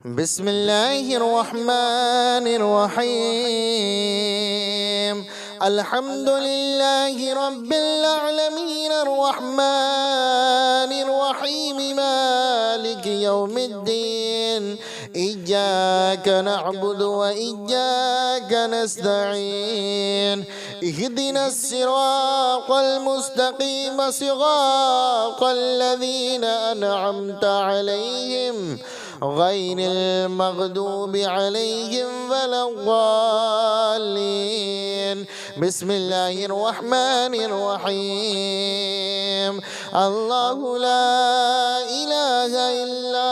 بسم الله الرحمن الرحيم. الحمد لله رب العالمين الرحمن الرحيم مالك يوم الدين. إياك نعبد وإياك نستعين. اهدنا الصراط المستقيم صراط الذين أنعمت عليهم غير المغضوب عليهم ولا الضالين. بسم الله الرحمن الرحيم. الله لا إله إلا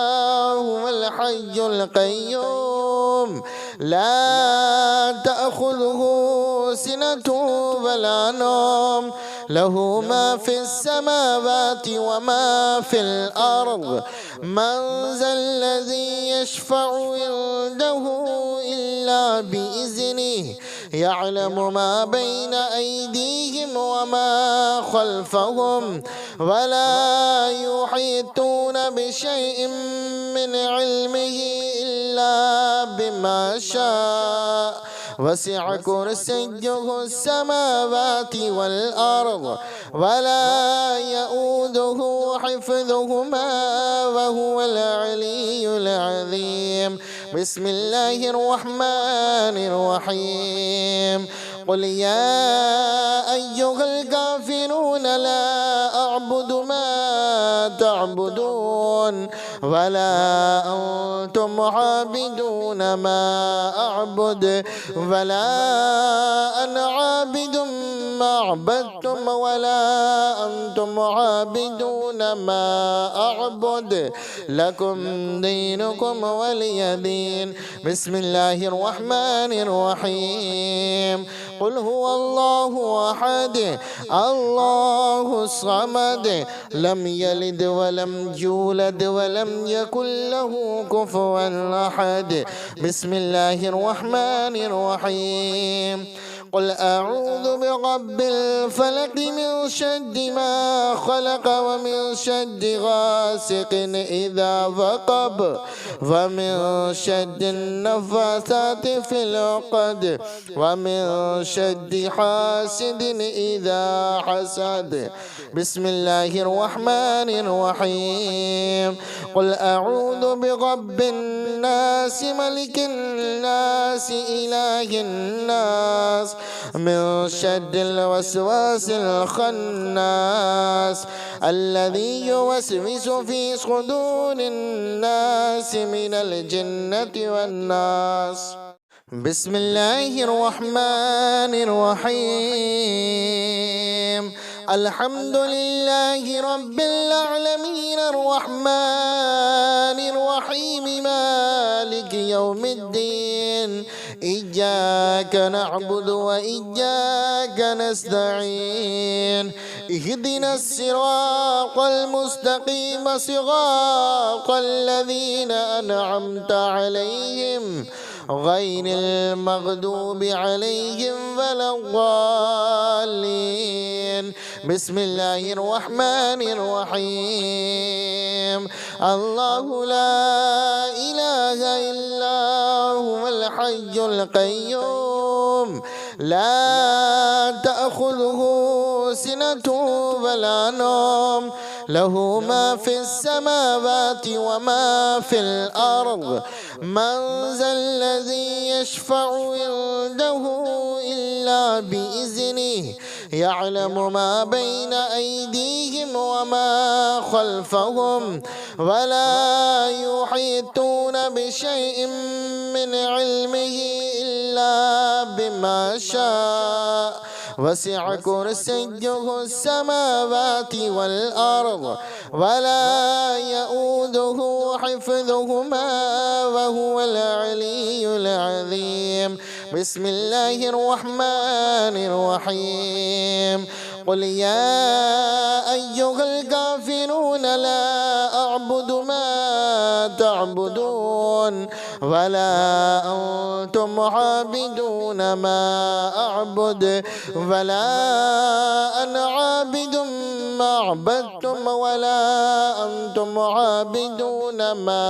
هو الحي القيوم لا تأخذه سنة ولا نوم له ما في السماوات وما في الأرض. من ذا الذي يشفع عنده إلا بإذنه يعلم ما بين أيديهم وما خلفهم ولا يحيطون بشيء من علمه إلا بما شاء. وسع كرسيه السماوات والأرض ولا يؤوده حفظهما وهو العلي العظيم. بسم الله الرحمن الرحيم. قل يا أيها الكافرون لا أعبد ما تعبدون ولا أنتم عابدون ما أعبد ولا أنا عابد ما عبدتم ولا أنتم عابدون ما أعبد لكم دينكم ولي دين. بسم الله الرحمن الرحيم. قل هو الله أحد الله الصمد لم يلد ولم يولد ولم يكن له كفوا أحد. بسم الله الرحمن الرحيم. قل أعوذ برب الفلق من شر ما خلق ومن شر غاسق إذا وقب ومن شر النفاثات في العقد ومن شر حاسد إذا حسد. بسم الله الرحمن الرحيم. قل أعوذ برب الناس ملك الناس إله الناس من شر الوسواس الخناس الذي يوسوس في صدور الناس من الجنة والناس. بسم الله الرحمن الرحيم. الحمد لله رب العالمين الرحمن الرحيم مالك يوم الدين. إياك نعبد وإياك نستعين. اهدنا الصراط المستقيم صراط الذين أنعمت عليهم غير المغضوب عليهم ولا الضالين. بسم الله الرحمن الرحيم. الله لا إله إلا هو الحي القيوم لا تأخذه سنة ولا نوم له ما في السماوات وما في الأرض. من ذا الذي يشفع عنده إلا بإذنه يعلم ما بين أيديهم وما خلفهم ولا يحيطون بشيء من علمه إلا بما شاء. وسع كرسيه السماوات والأرض ولا يؤوده حفظهما وهو العلي العظيم. بسم الله الرحمن الرحيم. قل يا أيها الكافرون لا أعبد ما تعبدون ولا أنتم عابدون ما أعبد ولا أنا عابد ما عبدتم ولا أنتم عابدون ما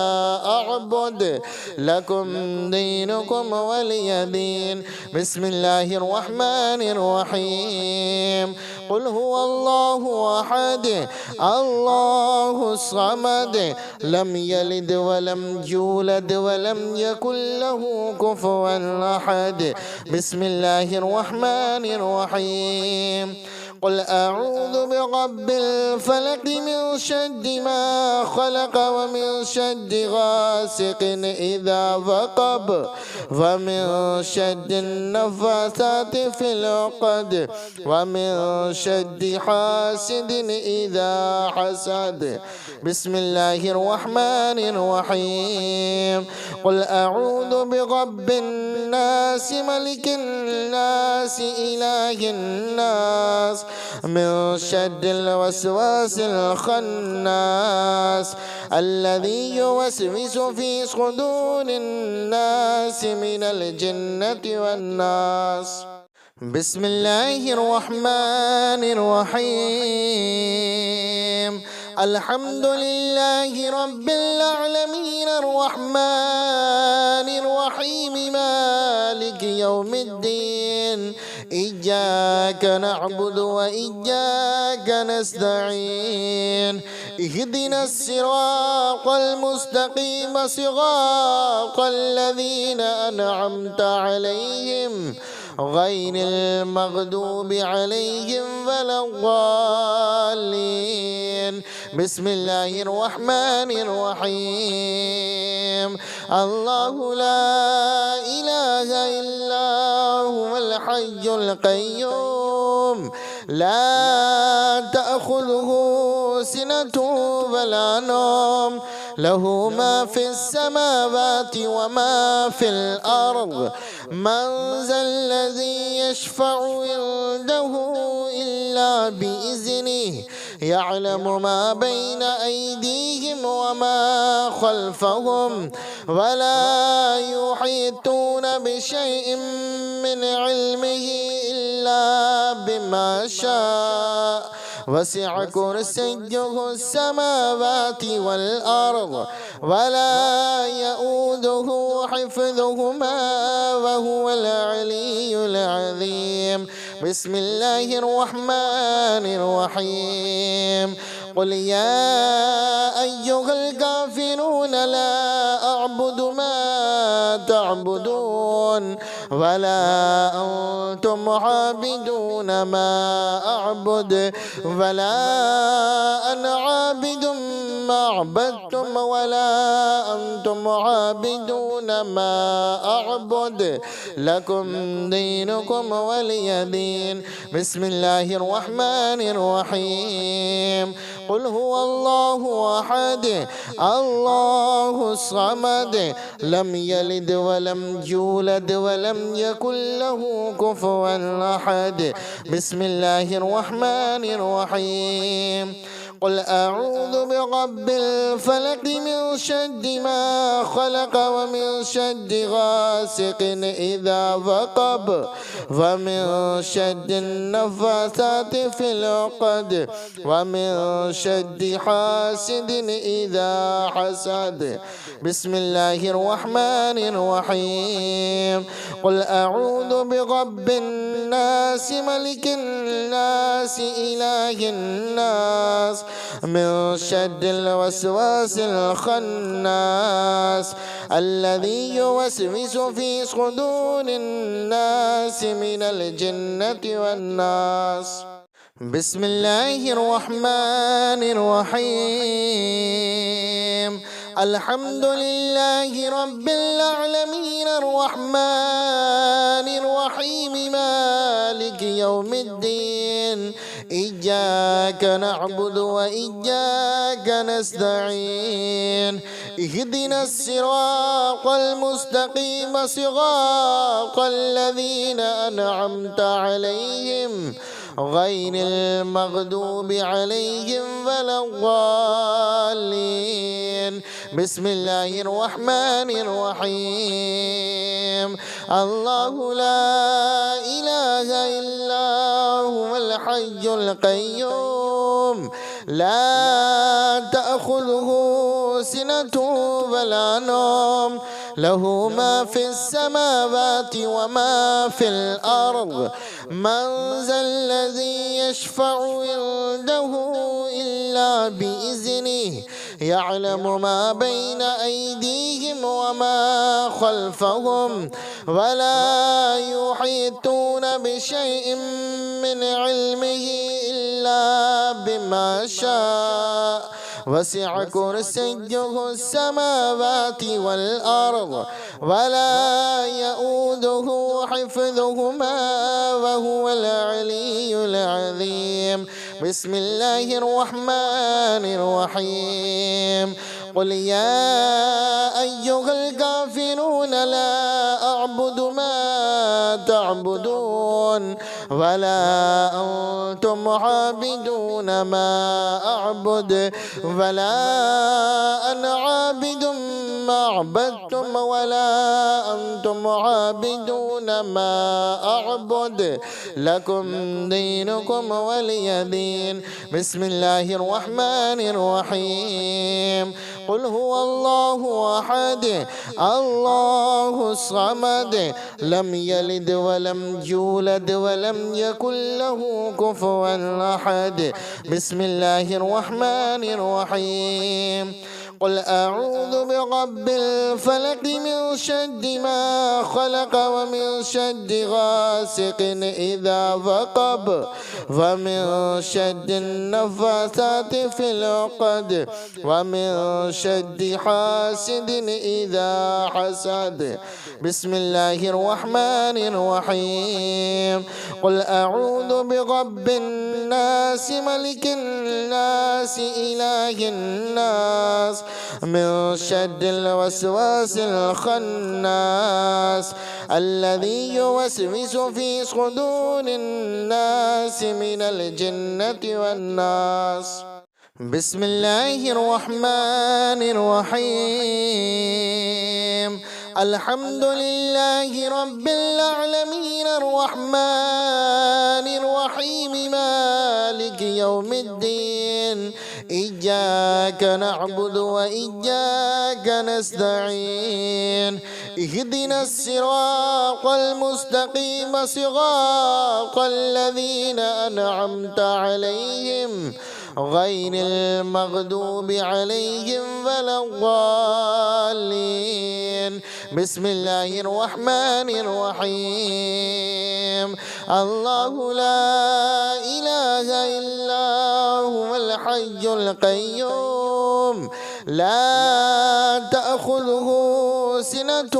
أعبد لكم دينكم ولي دين. بسم الله الرحمن الرحيم. قل هو الله أحد الله الصمد لم يلد ولم يولد ولم يكن له كفوا أحد. بسم الله الرحمن الرحيم. قل أعوذ برب الفلق من شر ما خلق ومن شر غاسق إذا وقب ومن شر النفاثات في العقد ومن شر حاسد إذا حسد. بسم الله الرحمن الرحيم. قل أعوذ برب الناس ملك الناس إله الناس من شر الوسواس الخناس الذي يوسوس في صدور الناس من الجنة والناس. بسم الله الرحمن الرحيم. الحمد لله رب العالمين الرحمن الرحيم مالك يوم الدين. إياك نعبد وإياك نستعين. اهدنا الصراط المستقيم صراط الذين أنعمت عليهم غير المغضوب عليهم ولا الضالين. بسم الله الرحمن الرحيم. الله لا إله إلا هو الحي القيوم لا تأخذه سنة ولا نوم له ما في السماوات وما في الأرض. من ذا الذي يشفع عنده إلا بإذنه يعلم ما بين أيديهم وما خلفهم ولا يحيطون بشيء من علمه إلا بما شاء. وسع كرسيه السماوات والأرض ولا يؤوده حفظهما وهو العلي العظيم. بسم الله الرحمن الرحيم. قل يا أيها الكافرون لا أعبد ما تعبدون ولا أنتم عابدون ما أعبد ولا أنا عابد ما عبدتم ولا أنتم عابدون ما أعبد لكم دينكم ولي دين. بسم الله الرحمن الرحيم. قل هو الله أحد الله الصمد لم يلد ولم يولد ولم يكن له كفوا أحد. بسم الله الرحمن الرحيم. قل أعوذ برب الفلق من شر ما خلق ومن شر غاسق إذا وقب ومن شر النفاثات في العقد ومن شر حاسد إذا حسد. بسم الله الرحمن الرحيم. قل أعوذ برب الناس ملك الناس إله الناس من شر الوسواس الخناس الذي يوسوس في صدور الناس من الجنة والناس. بسم الله الرحمن الرحيم. الحمد لله رب العالمين الرحمن الرحيم مالك يوم الدين. إياك نعبد وإياك نستعين. اهدنا الصراط المستقيم صراط الذين أنعمت عليهم غير المغضوب عليهم ولا الضالين. بسم الله الرحمن الرحيم. الله لا إله إلا هو الحي القيوم القيوم لا تأخذه سنة ولا نوم له ما في السماوات وما في الأرض من ذا الذي يشفع عنده إلا بإذنه يعلم ما بين أيديهم وما خلفهم ولا يحيطون بشيء من علمه إلا بما شاء وسع كرسيه السماوات والأرض ولا يؤوده حفظهما وهو العلي العظيم. بسم الله الرحمن الرحيم. قل يا أيها الكافرون لا أعبد ما تعبدون ولا أنتم عابدون ما أعبد ولا أنا عابد ما عبدتم ولا أنتم عابدون ما أعبد لكم دينكم ولي دين. بسم الله الرحمن الرحيم. قل هو الله أحد الله الصمد لم يلد ولم يولد ولم يكن له كفوا أحد. بسم الله الرحمن الرحيم. قل أعوذ برب الفلق من شر ما خلق ومن شر غاسق إذا وقب ومن شر النفاثات في العقد ومن شر حاسد إذا حسد. بسم الله الرحمن الرحيم. قل أعوذ برب الناس ملك الناس إله الناس من شر الوسواس الخناس الذي يوسوس في صدور الناس من الجنة والناس. بسم الله الرحمن الرحيم. الحمد لله رب العالمين الرحمن الرحيم مالك يوم الدين إياك نعبد وإياك نستعين اهدنا الصراط المستقيم صراط الذين أنعمت عليهم غير المغضوب عليهم ولا الضالين. بسم الله الرحمن الرحيم. الله لا إله إلا هو الحي القيوم لا تأخذه سنة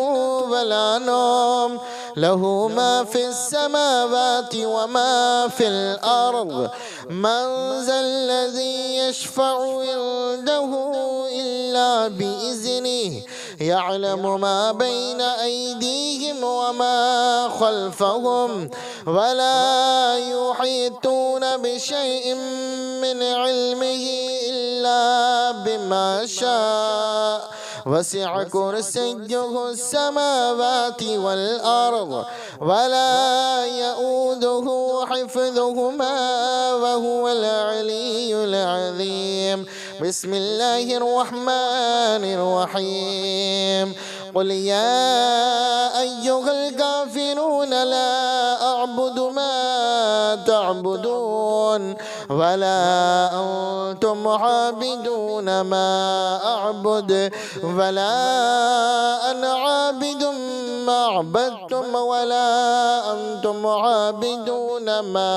ولا نوم له ما في السماوات وما في الأرض من ذا الذي يشفع عنده إلا بإذنه يعلم ما بين أيديهم وما خلفهم ولا يحيطون بشيء من علمه إلا بما شاء وسع كرسيه السماوات والأرض ولا يؤوده حفظهما وهو العلي العظيم. بسم الله الرحمن الرحيم. قل يا أيها الكافرون لا أعبد ما تعبدون ولا أنتم عابدون ما أعبد ولا أنا عابد ما عبدتم ولا أنتم عابدون ما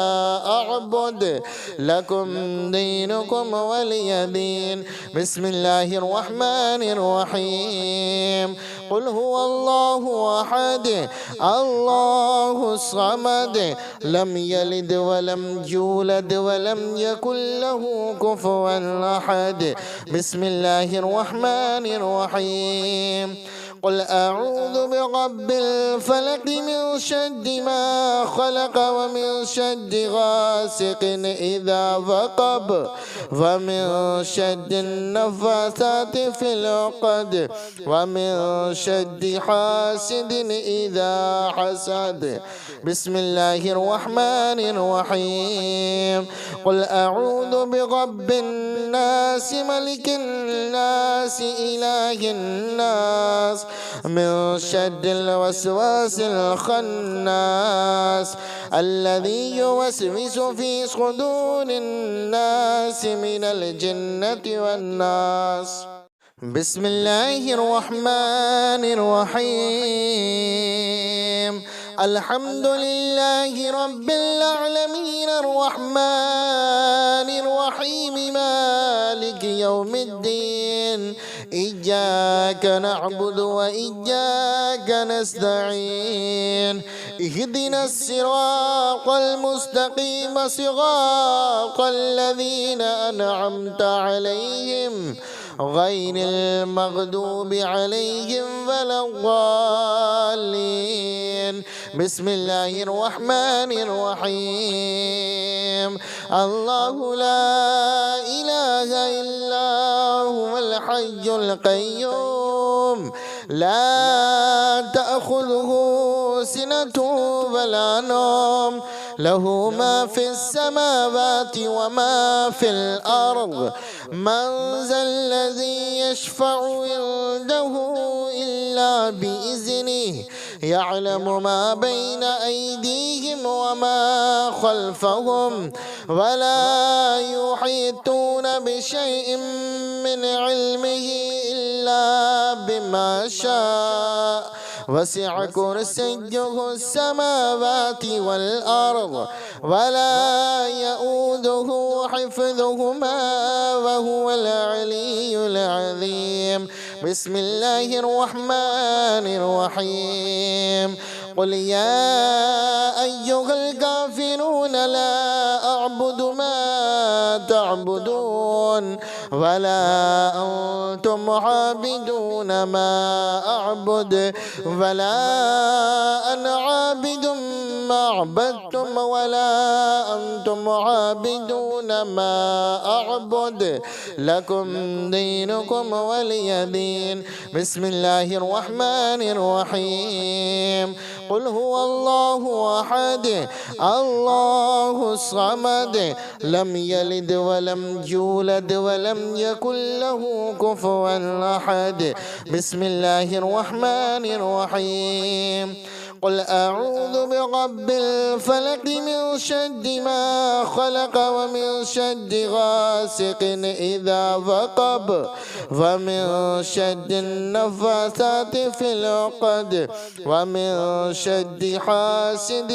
أعبد لكم دينكم ولي دين. بسم الله الرحمن الرحيم. قل هو الله أحد الله الصمد لم يلد ولم يولد ولم يكن له كفوا أحد. بسم الله الرحمن الرحيم. قل أعوذ برب الفلق من شد ما خلق ومن شد غاسق إذا وقب ومن شد النفاثات في العقد ومن شد حاسد إذا حسد. بسم الله الرحمن الرحيم. قل أعوذ برب الناس ملك الناس إله الناس من شر الوسواس الخناس الذي يوسوس في صدور الناس من الجنة والناس. بسم الله الرحمن الرحيم. الحمد لله رب العالمين الرحمن الرحيم مالك يوم الدين إياك نعبد وإياك نستعين اهدنا الصراط المستقيم صراط الذين أنعمت عليهم غير المغضوب عليهم ولا الضالين. بسم الله الرحمن الرحيم. الله لا إله إلا هو الحي القيوم لا تأخذه سنة ولا نوم له ما في السماوات وما في الأرض من ذا الذي يشفع عنده إلا بإذنه يعلم ما بين أيديهم وما خلفهم ولا يحيطون بشيء من علمه إلا بما شاء وسع كرسيه السماوات والأرض ولا يؤوده حفظهما وهو العلي العظيم. بسم الله الرحمن الرحيم. قل يا أيها الكافرون لا أعبد ما تعبدون ولا أنتم عابدون ما أعبد ولا أنا عابد ما عبدتم ولا أنتم عابدون ما أعبد لكم دينكم ولي دين. بسم الله الرحمن الرحيم. قل هو الله أحد الله الصمد لم يلد ولم يولد ولم يكن له كفوا أحد. بسم الله الرحمن الرحيم. قل أعوذ برب الفلق من شر ما خلق ومن شر غاسق إذا وقب ومن شر النفاثات في العقد ومن شر حاسد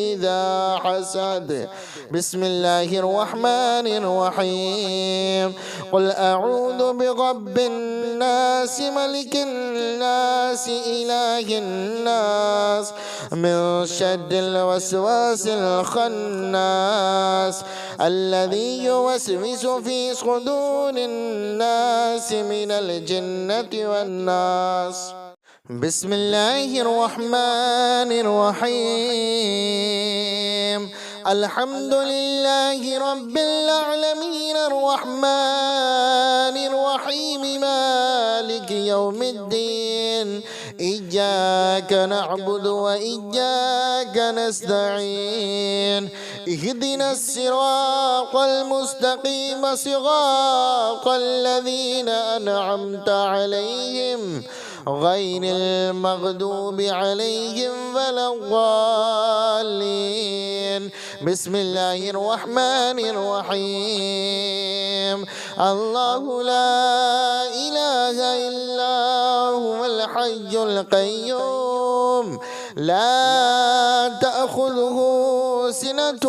إذا حسد. بسم الله الرحمن الرحيم. قل أعوذ برب الناس ملك الناس إله الناس من شر الوسواس الخناس الذي يوسوس في صدور الناس من الجنة والناس. بسم الله الرحمن الرحيم. الحمد لله رب العالمين الرحمن الرحيم مالك يوم الدين إياك نعبد وإياك نستعين اهدنا الصراط المستقيم صراط الذين أنعمت عليهم غير المغضوب عليهم ولا الضالين. بسم الله الرحمن الرحيم. الله لا إله إلا هو الحي القيوم لا تأخذه سنة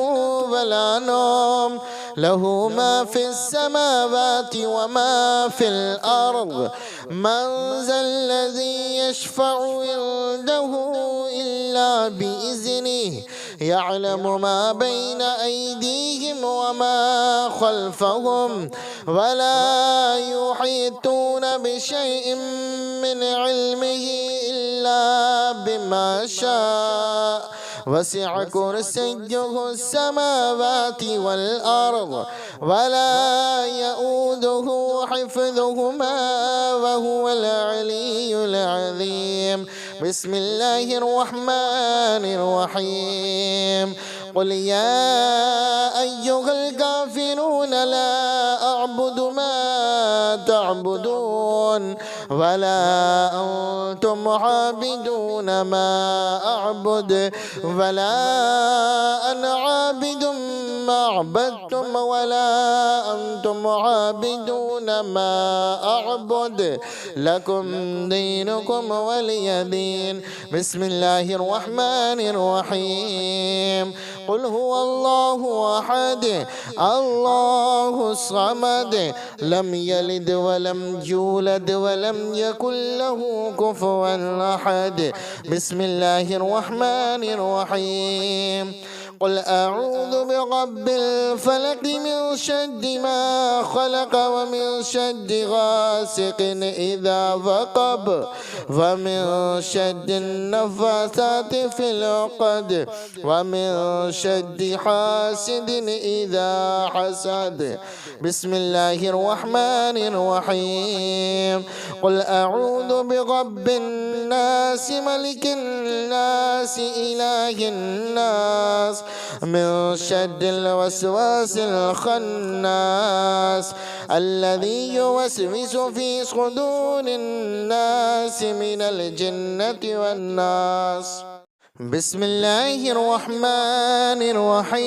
ولا نوم له ما في السماوات وما في الأرض من ذا الذي يشفع عنده إلا بإذنه يعلم ما بين أيديهم وما خلفهم ولا يحيطون بشيء من علمه إلا بما شاء وسع كرسيه السماوات والأرض ولا يؤوده حفظهما وهو العلي العظيم. بسم الله الرحمن الرحيم. قل يا أيها الكافرون لا أعبد ما تعبدون ولا أنتم عابدون ما أعبد ولا أنا عابد ما عبدتم ولا أنتم عابدون ما أعبد لكم دينكم ولي دين. بسم الله الرحمن الرحيم. قل هو الله أحد الله الصمد لم يلد ولم يولد ولم يكن له كفوا أحد. بسم الله الرحمن الرحيم. قل أعوذ برب الفلق من شر ما خلق ومن شر غاسق إذا وقب ومن شر النفاثات في العقد ومن شر حاسد إذا حسد. بسم الله الرحمن الرحيم. قل أعوذ برب الناس ملك الناس إله الناس من شر الوسواس الخناس الذي يوسوس في صدور الناس من الجنة والناس. بسم الله الرحمن الرحيم.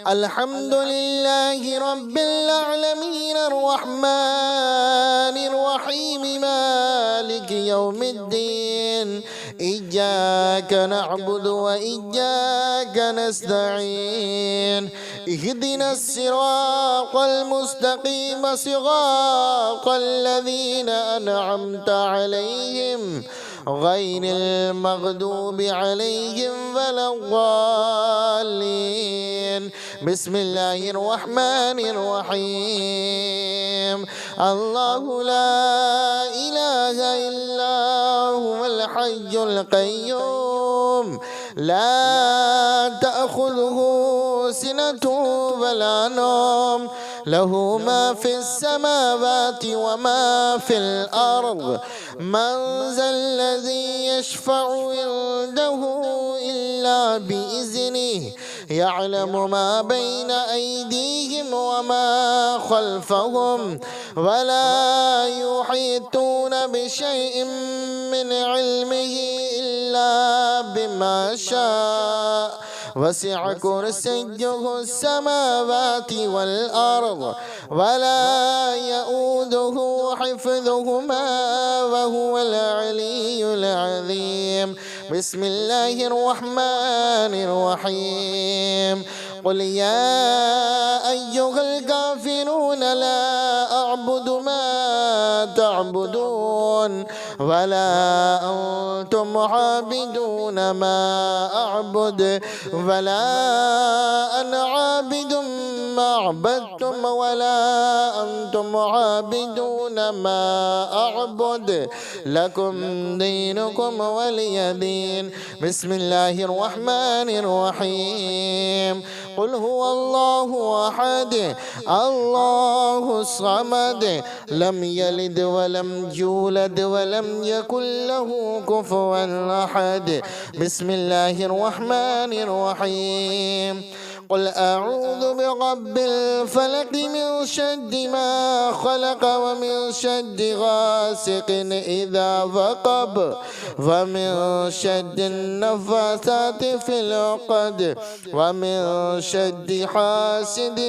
الحمد لله رب العالمين الرحمن الرحيم مالك يوم الدين إياك نعبد وإياك نستعين اهدنا الصراط المستقيم صراط الذين أنعمت عليهم غير المغضوب عليهم ولا الضالين. بسم الله الرحمن الرحيم. الله لا إله إلا هو الحي القيوم لا تأخذه سنة ولا نوم له ما في السماوات وما في الأرض من ذا الذي يشفع عنده إلا بإذنه يعلم ما بين أيديهم وما خلفهم ولا يحيطون بشيء من علمه إلا بما شاء وسع كرسيه السماوات والأرض ولا يؤوده حفظهما وهو العلي العظيم. بسم الله الرحمن الرحيم. قل يا أيها الكافرون لا أعبد ما تعبدون ولا أنتم عابدون ما أعبد ولا أنا عابد ما عبدتم ولا أنتم عابدون ما أعبد لكم دينكم ولي دين. بسم الله الرحمن الرحيم. قل هو الله أحد الله الصمد لم يلد ولم يولد ولم يكن له كفوا أحد. بسم الله الرحمن الرحيم. قل أعوذ برب الفلق من شر ما خلق ومن شر غاسق إذا وقب ومن شر النفاثات في العقد ومن شر حاسد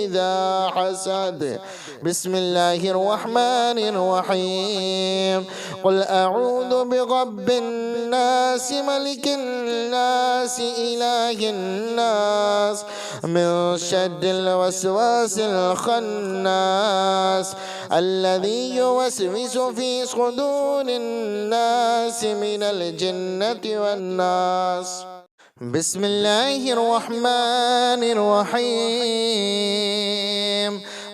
إذا حسد. بسم الله الرحمن الرحيم. قل أعوذ برب الناس ملك الناس إله الناس من شر الوسواس الخناس الذي يوسوس في صدور الناس من الجنة والناس. بسم الله الرحمن الرحيم.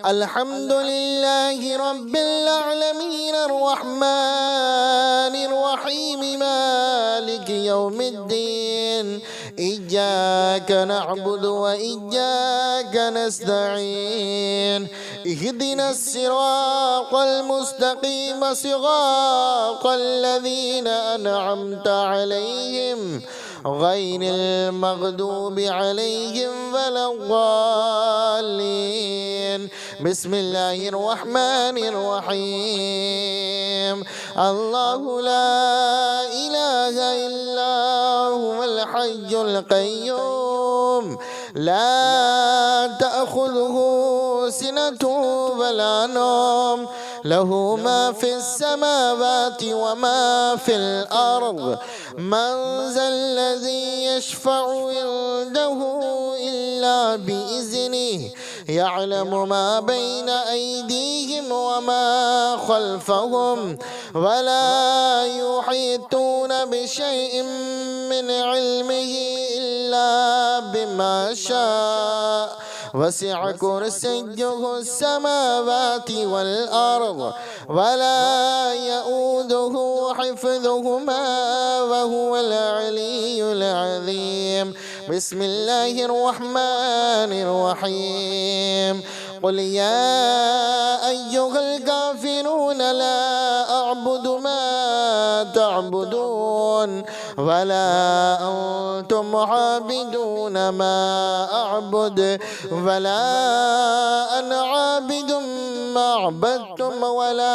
الحمد لله رب العالمين الرحمن الرحيم مالك يوم الدين. إياك نعبد وإياك نستعين. اهدنا الصراط المستقيم صراط الذين أنعمت عليهم غير المغضوب عليهم ولا الضالين. بسم الله الرحمن الرحيم. الله لا إله إلا هو الحي القيوم لا تأخذه سنة ولا نوم له ما في السماوات وما في الأرض. من ذا الذي يشفع عنده إلا بإذنه يعلم ما بين أيديهم وما خلفهم ولا يحيطون بشيء من علمه إلا بما شاء. وسع كرسيه السماوات والأرض ولا يؤوده حفظهما وهو العلي العظيم. بسم الله الرحمن الرحيم. قل يا أيها الكافرون لا أعبد ما تعبدون ولا أنتم عابدون ما أعبد ولا أنا عابد ما عبدتم ولا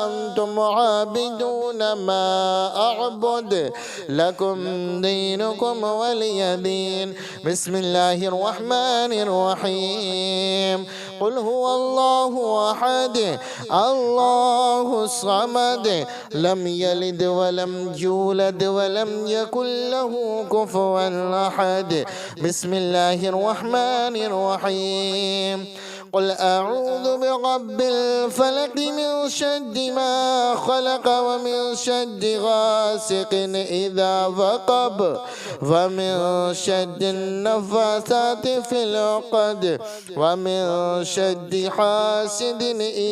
أنتم عابدون ما أعبد لكم دينكم ولي دين. بسم الله الرحمن الرحيم. قل هو الله أحد الله الصمد لم يلد ولم يولد ولم يكن له كفوا أحد. بسم الله الرحمن الرحيم. قل أعوذ برب الفلق من شر ما خلق ومن شر غاسق إذا وقب ومن شر النفاثات في العقد ومن شر حاسد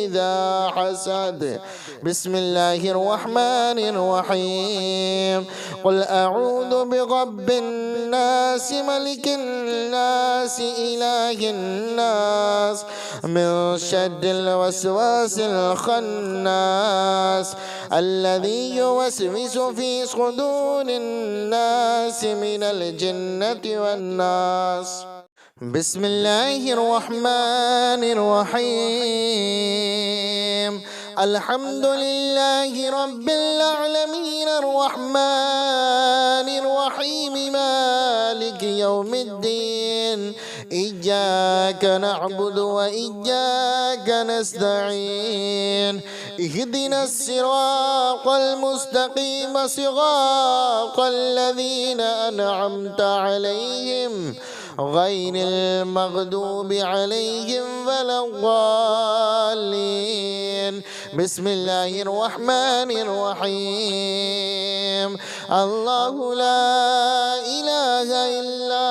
إذا حسد. بسم الله الرحمن الرحيم. قل أعوذ برب الناس ملك الناس إله الناس من شر الوسواس الخناس الذي يوسوس في صدور الناس من الجنة والناس. بسم الله الرحمن الرحيم. الحمد لله رب العالمين الرحمن الرحيم مالك يوم الدين. إياك نعبد وإياك نستعين. اهدنا الصراط المستقيم صراط الذين أنعمت عليهم غير المغضوب عليهم ولا الضالين. بسم الله الرحمن الرحيم. الله لا إله إلا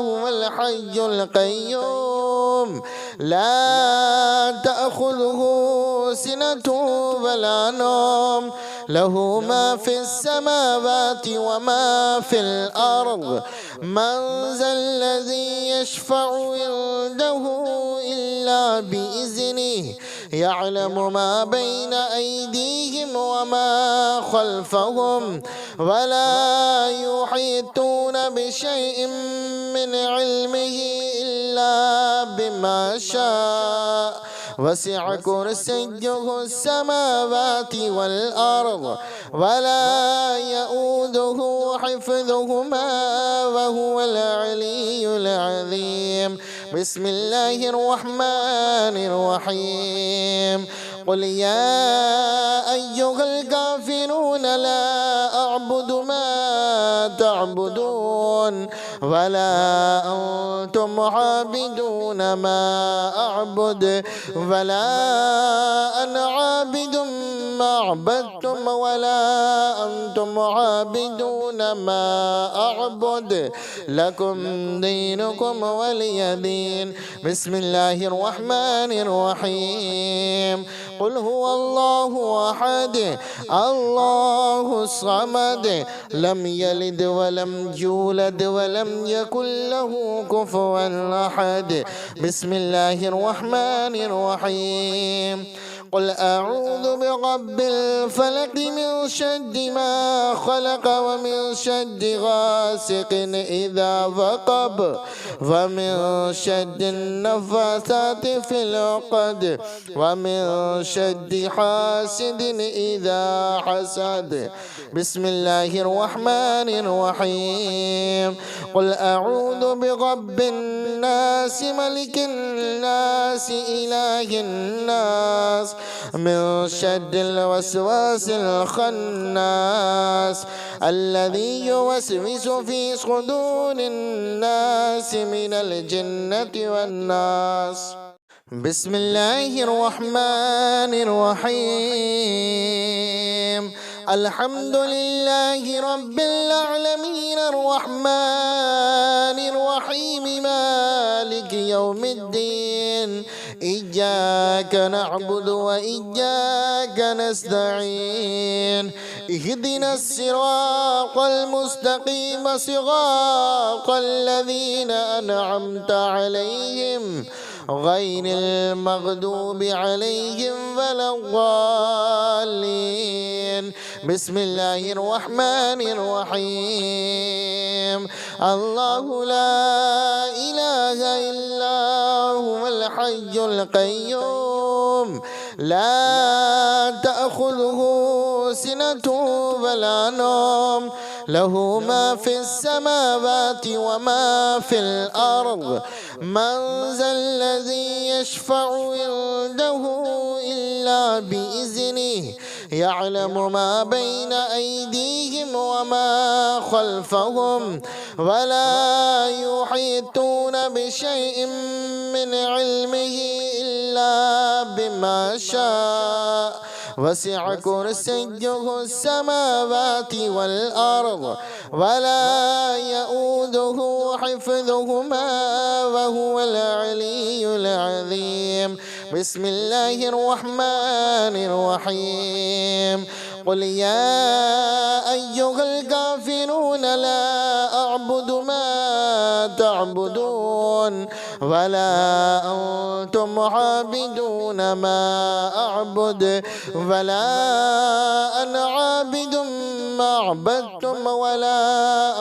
هو الحي القيوم لا تأخذه سنة ولا نوم له ما في السماوات وما في الأرض. من ذا الذي يشفع عنده إلا بإذنه يعلم ما بين أيديهم وما خلفهم ولا يحيطون بشيء من علمه إلا بما شاء. وسع كرسيه السماوات والأرض ولا يؤوده حفظهما وهو العلي العظيم. بسم الله الرحمن الرحيم. قل يا أيها الكافرون الكافرون لا أعبد ما تعبدون ولا أنتم عابدون ما أعبد ولا أنا عابد ما عبدتم ولا أنتم عابدون ما أعبد لكم دينكم ولي دين. بسم الله الرحمن الرحيم. قل هو الله أحد الله الصمد لم يلد ولم يولد ولم يكن له كفوا أحد. بسم الله الرحمن الرحيم. قل أعوذ برب الفلق من شر ما خلق ومن شر غاسق إذا وقب ومن شر النفاثات في العقد ومن شر حاسد إذا حسد. بسم الله الرحمن الرحيم. قل أعوذ برب الناس ملك الناس إله الناس من شر الوسواس الخناس الذي يوسوس في صدور الناس من الجنة والناس. بسم الله الرحمن الرحيم. الحمد لله رب العالمين الرحمن الرحيم مالك يوم الدين إياك نعبد وإياك نستعين اهدنا الصراط المستقيم صراط الذين أنعمت عليهم غير المغضوب عليهم ولا الضالين. بسم الله الرحمن الرحيم. الله لا إله إلا هو الحي القيوم لا تأخذه سنة ولا نوم له ما في السماوات وما في الأرض. من ذا الذي يشفع عنده إلا بإذنه يعلم ما بين أيديهم وما خلفهم ولا يحيطون بشيء من علمه إلا بما شاء وسع كرسيه السماوات والأرض ولا يؤوده حفظهما وهو العلي العظيم. بسم الله الرحمن الرحيم. قل يا أيها الكافرون لا أعبد ما تعبدون ولا أنتم عابدون ما أعبد ولا أنا عابد ما عبدتم ولا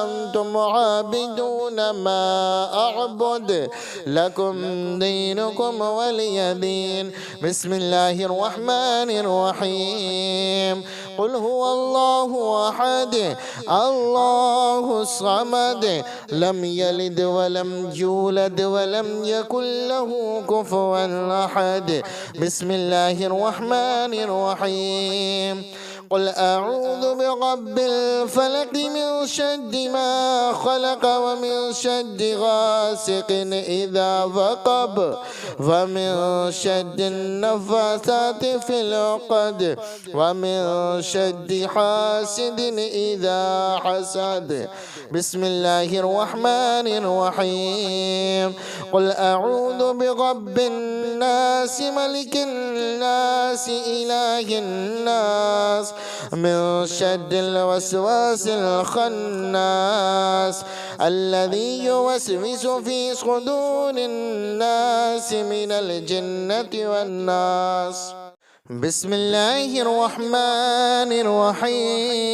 أنتم عابدون ما أعبد لكم دينكم ولي دين. بسم الله الرحمن الرحيم. قل هو الله أحد الله الصمد لم يلد ولم يولد ولم يكن له كفوا أحد. بسم الله الرحمن الرحيم. قل أعوذ برب الفلق من شر ما خلق ومن شر غاسق إذا وقب ومن شر النفاثات في العقد ومن شر حاسد إذا حسد. بسم الله الرحمن الرحيم. قل أعوذ برب الناس ملك الناس إله الناس من شر الوسواس الخناس الذي يوسوس في صدور الناس من الجنة والناس. بسم الله الرحمن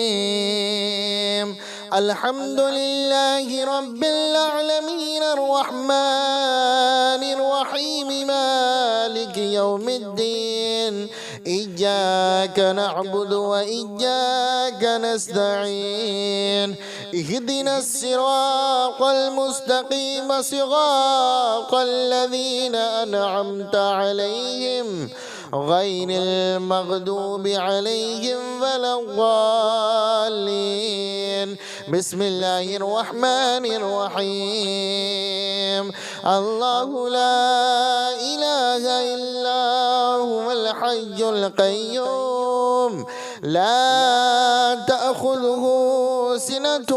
الرحيم. الحمد لله رب العالمين الرحمن الرحيم مالك يوم الدين إياك نعبد وإياك نستعين اهدنا الصراط المستقيم صراط الذين أنعمت عليهم غير المغضوب عليهم ولا الضالين. بسم الله الرحمن الرحيم. الله لا إله إلا هو الحي القيوم لا تأخذه سنة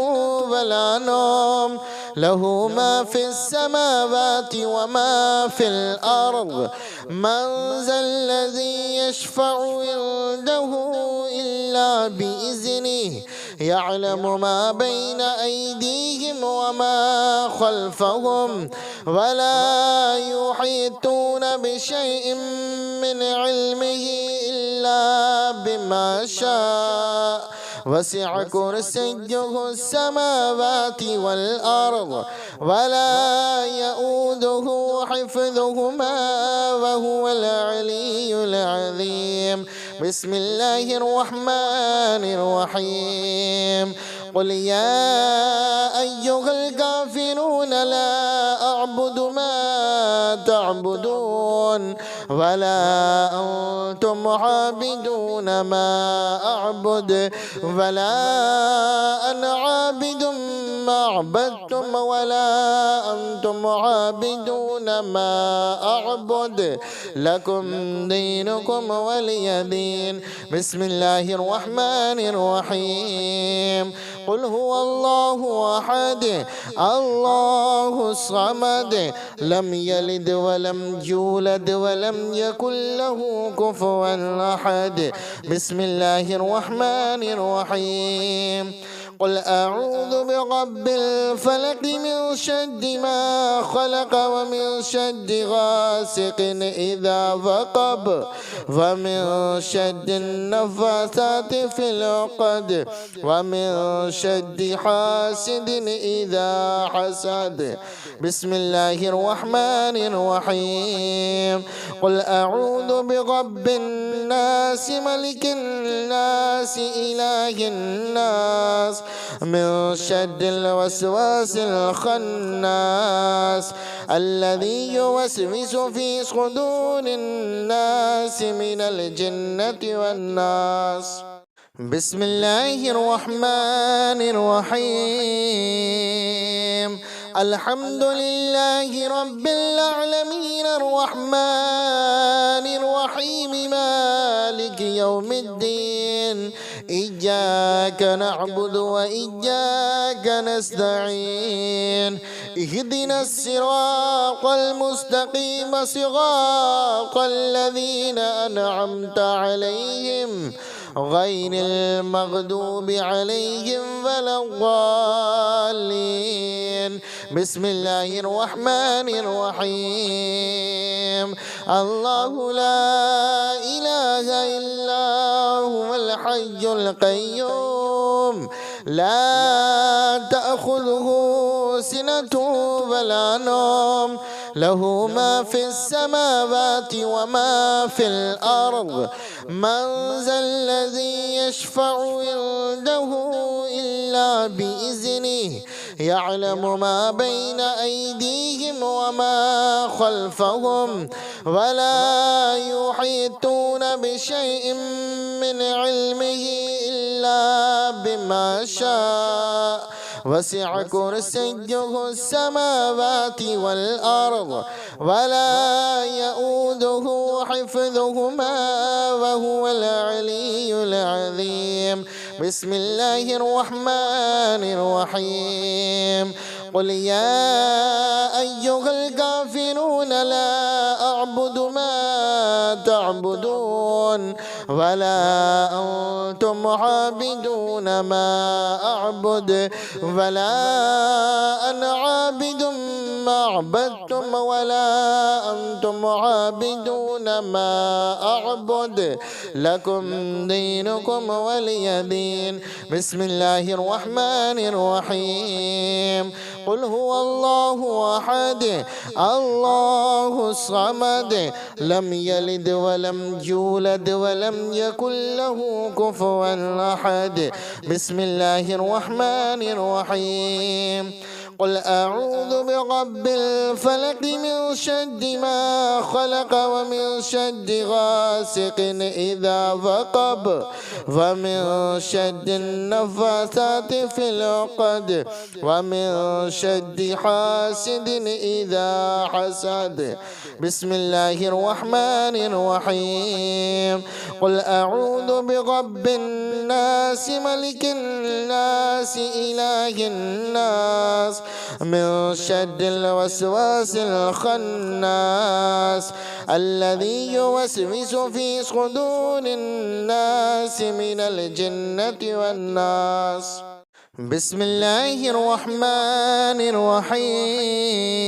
ولا نوم له ما في السماوات وما في الأرض. من ذا الذي يشفع عنده إلا بإذنه يعلم ما بين أيديهم وما خلفهم ولا يحيطون بشيء من علمه إلا بما شاء. وسع كرسيه السماوات والأرض ولا يؤوده حفظهما وهو العلي العظيم. بسم الله الرحمن الرحيم. قل يا أيها الكافرون لا أعبد ما تعبدون ولا أنتم عابدون ما أعبد ولا أنا عابد ما عبدتم ولا أنتم عابدون ما أعبد لكم دينكم ولي دين. بسم الله الرحمن الرحيم. قل هو الله أحد الله الصمد لم يلد ولم يولد ولم يكن له كفوا أحد. بسم الله الرحمن الرحيم. قل أعوذ برب الفلق من شر ما خلق ومن شر غاسق إذا وقب ومن شر النفاثات في العقد ومن شر حاسد إذا حسد. بسم الله الرحمن الرحيم. قل أعوذ برب الناس ملك الناس إله الناس من شر الوسواس الخناس الذي يوسوس في صدور الناس من الجنة والناس. بسم الله الرحمن الرحيم. الحمد لله رب العالمين الرحمن الرحيم مالك يوم الدين. إياك نعبد وإياك نستعين. اهدنا الصراط المستقيم صراط الذين أنعمت عليهم غير المغضوب عليهم ولا الضالين. بسم الله الرحمن الرحيم. الله لا إله إلا هو الحي القيوم لا تأخذه سنة ولا نوم له ما في السماوات وما في الأرض. من ذا الذي يشفع عنده إلا بإذنه يعلم ما بين أيديهم وما خلفهم ولا يحيطون بشيء من علمه إلا بما شاء. وسع كرسيه السماوات والأرض ولا يؤوده حفظهما وهو العلي العظيم. بسم الله الرحمن الرحيم. قل يا أيها الكافرون لا أعبد ما تعبدون ولا أنتم عابدون ما أعبد ولا أنا عابد ما عبدتم ولا أنتم عابدون ما أعبد لكم دينكم ولي دين. بسم الله الرحمن الرحيم. قل هو الله أحد الله الصمد لم يلد ولم يولد ولم يكن له كفوا أحد. بسم الله الرحمن الرحيم. قل أعوذ برب الفلق من شر ما خلق ومن شر غاسق إذا وقب ومن شر النفاثات في العقد ومن شر حاسد إذا حسد. بسم الله الرحمن الرحيم. قل أعوذ برب الناس ملك الناس إله الناس من شر الوسواس الخناس الذي يوسوس في صدور الناس من الجنة والناس. بسم الله الرحمن الرحيم.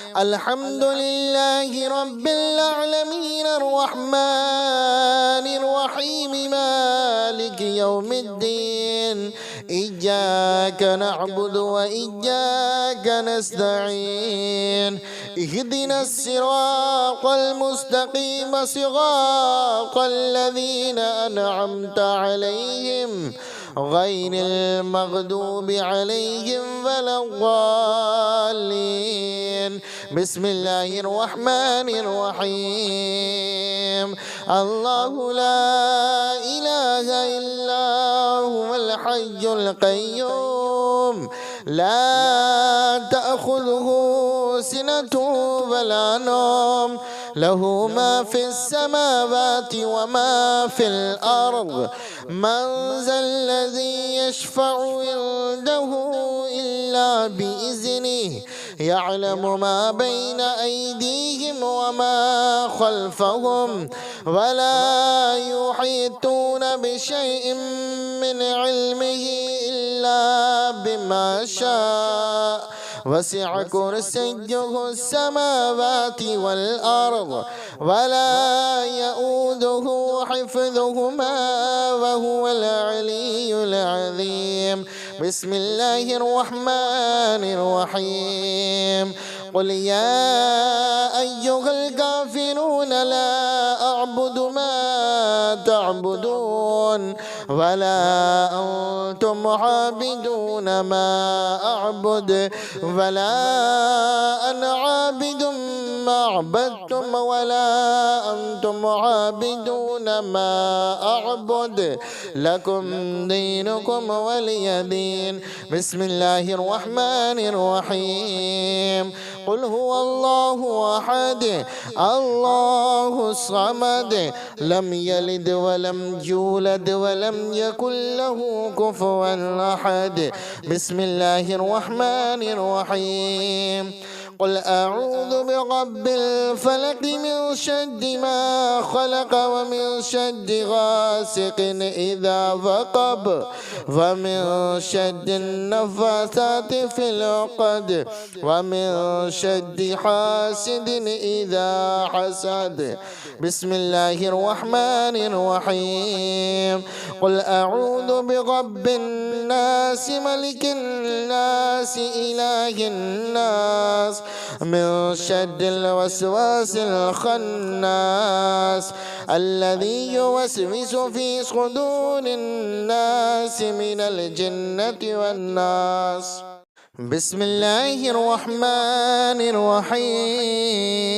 الحمد لله رب العالمين الرحمن الرحيم مالك يوم الدين إياك نعبد وإياك نستعين اهدنا الصراط المستقيم صراط الذين أنعمت عليهم غير المغضوب عليهم ولا الضالين. بسم الله الرحمن الرحيم. الله لا إله إلا هو الحي القيوم لا تأخذه سنة ولا نوم له ما في السماوات وما في الأرض. من ذا الذي يشفع عنده إلا بإذنه يعلم ما بين أيديهم وما خلفهم ولا يحيطون بشيء من علمه إلا بما شاء وسع كرسيه السماوات والأرض ولا يؤوده حفظهما وهو العلي العظيم. بسم الله الرحمن الرحيم. قل يا أيها الكافرون لا أعبد ما تعبدون ولا أنتم عابدون ما أعبد ولا أنا عابد ما عبدتم ولا أنتم عابدون ما أعبد لكم دينكم ولي دين. بسم الله الرحمن الرحيم. قل هو الله أحد الله الصمد لم يلد ولم يولد ولم يكن له كفوا أحد. بسم الله الرحمن الرحيم. قل أعوذ برب الفلق من شر ما خلق ومن شر غاسق إذا وقب ومن شر النفاثات في العقد ومن شر حاسد إذا حسد. بسم الله الرحمن الرحيم. قل أعوذ برب الناس ملك الناس إله الناس من شر الوسواس الخناس الذي يوسوس في صدور الناس من الجنة والناس. بسم الله الرحمن الرحيم.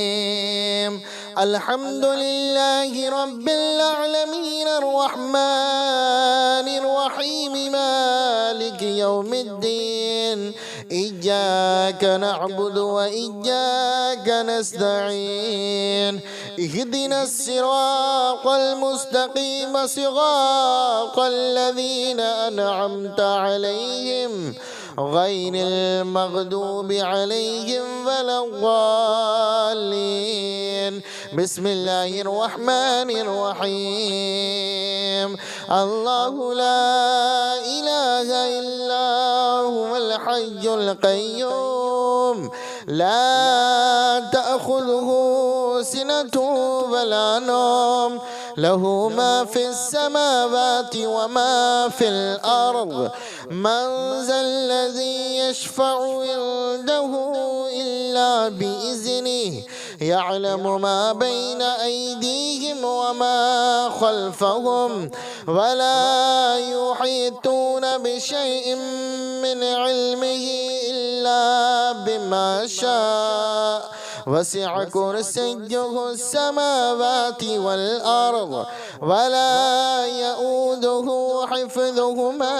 الحمد لله رب العالمين الرحمن الرحيم مالك يوم الدين إياك نعبد وإياك نستعين اهدنا الصراط المستقيم صراط الذين أنعمت عليهم غير المغضوب عليهم ولا الضالين. بسم الله الرحمن الرحيم. الله لا إله إلا هو الحي القيوم لا تأخذه سنة ولا نوم له ما في السماوات وما في الأرض. من ذا الذي يشفع عنده إلا بإذنه يعلم ما بين أيديهم وما خلفهم ولا يحيطون بشيء من علمه إلا بما شاء وسع كرسيه السماوات والأرض ولا يؤوده حفظهما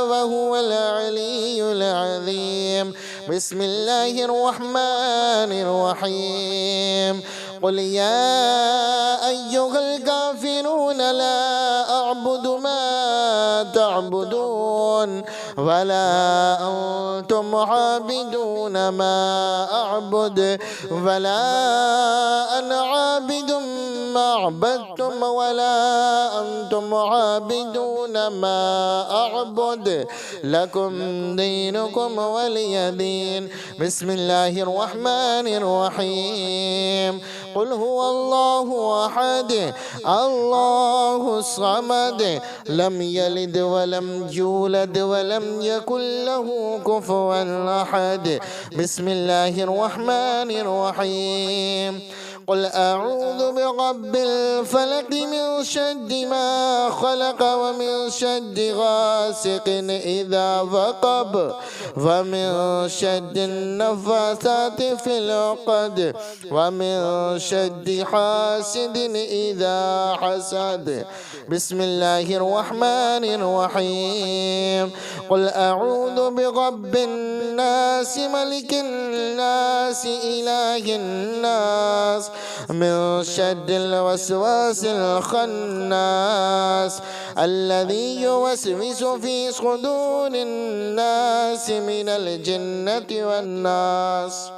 وهو العلي العظيم. بسم الله الرحمن الرحيم. قل يا أيها الكافرون لا أعبد ما تعبدون ولا أنتم عابدون ما أعبد ولا أنا عابد ما عبدتم ولا أنتم عابدون ما أعبد لكم دينكم ولي دين. بسم الله الرحمن الرحيم. قل هو الله أحد الله الصمد لم يلد ولم يولد ولم يكن له كفوا أحد. بسم الله الرحمن الرحيم. قل أعوذ برب الفلق من شر ما خلق ومن شر غاسق إذا وقب ومن شر النفاثات في العقد ومن شر حاسد إذا حسد. بسم الله الرحمن الرحيم. قل أعوذ برب الناس ملك الناس إله الناس من شر الوسواس الخناس الذي يوسوس في صدور الناس من الجنة والناس.